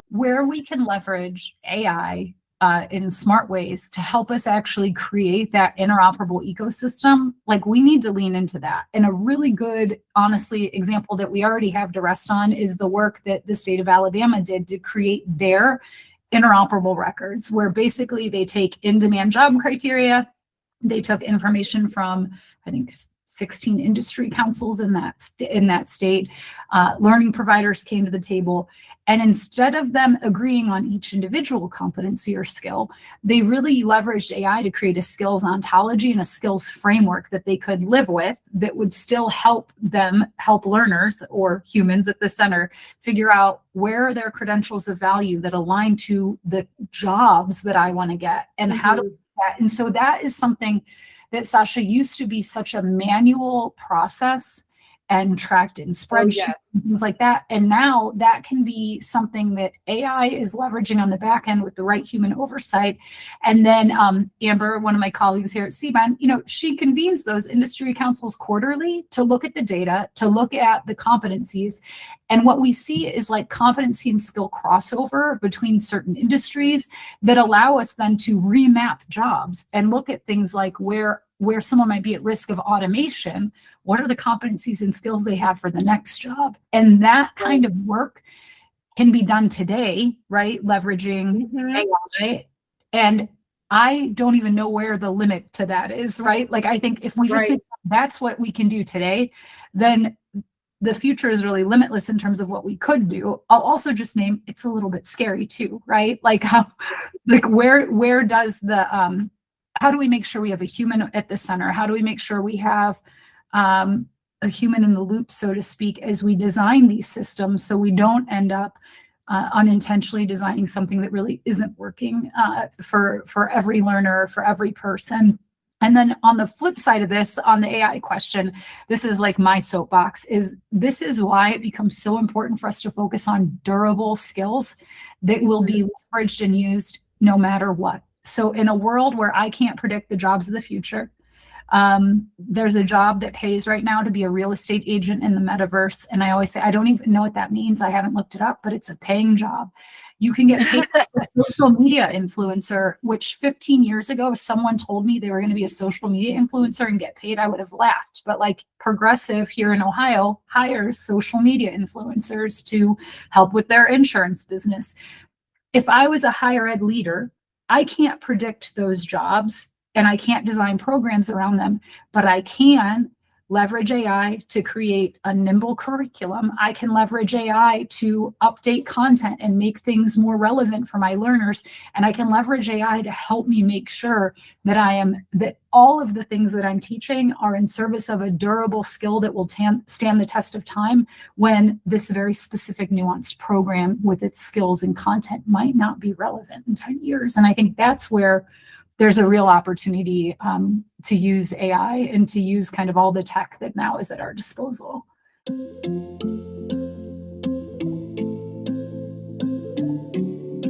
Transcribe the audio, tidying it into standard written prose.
Where we can leverage AI in smart ways to help us actually create that interoperable ecosystem, like we need to lean into that. And a really good, honestly, example that we already have to rest on is the work that the state of Alabama did to create their interoperable records, where basically they take in-demand job criteria, they took information from, I think, 16 industry councils in that state. Learning providers came to the table, and instead of them agreeing on each individual competency or skill, they really leveraged AI to create a skills ontology and a skills framework that they could live with that would still help learners or humans at the center figure out where are their credentials of value that align to the jobs that I want to get, and how to do that. And so that is something that, Sasha, used to be such a manual process and tracked in spreadsheets and things like that. And now that can be something that AI is leveraging on the back end with the right human oversight. And then Amber, one of my colleagues here at CBEN, she convenes those industry councils quarterly to look at the data, to look at the competencies. And what we see is like competency and skill crossover between certain industries that allow us then to remap jobs and look at things like where someone might be at risk of automation. What are the competencies and skills they have for the next job? And that kind of work can be done today, right? Leveraging AI. And I don't even know where the limit to that is, right? Like, I think if we just think that's what we can do today, then the future is really limitless in terms of what we could do. I'll also just name, it's a little bit scary too, right? Like where does the, how do we make sure we have a human at the center? How do we make sure we have a human in the loop, so to speak, as we design these systems, so we don't end up unintentionally designing something that really isn't working for every learner, for every person. And then on the flip side of this, on the AI question, this is like my soapbox, this is why it becomes so important for us to focus on durable skills that will be leveraged and used no matter what. So in a world where I can't predict the jobs of the future, there's a job that pays right now to be a real estate agent in the metaverse. And I always say, I don't even know what that means. I haven't looked it up, but it's a paying job. You can get paid as a social media influencer, which 15 years ago, if someone told me they were going to be a social media influencer and get paid, I would have laughed. But like Progressive here in Ohio hires social media influencers to help with their insurance business. If I was a higher ed leader, I can't predict those jobs and I can't design programs around them, but I can leverage AI to create a Nimble Curriculum. I can leverage AI to update content and make things more relevant for my learners. And I can leverage AI to help me make sure that that all of the things that I'm teaching are in service of a durable skill that will stand the test of time when this very specific nuanced program with its skills and content might not be relevant in 10 years. And I think that's where there's a real opportunity to use AI and to use kind of all the tech that now is at our disposal.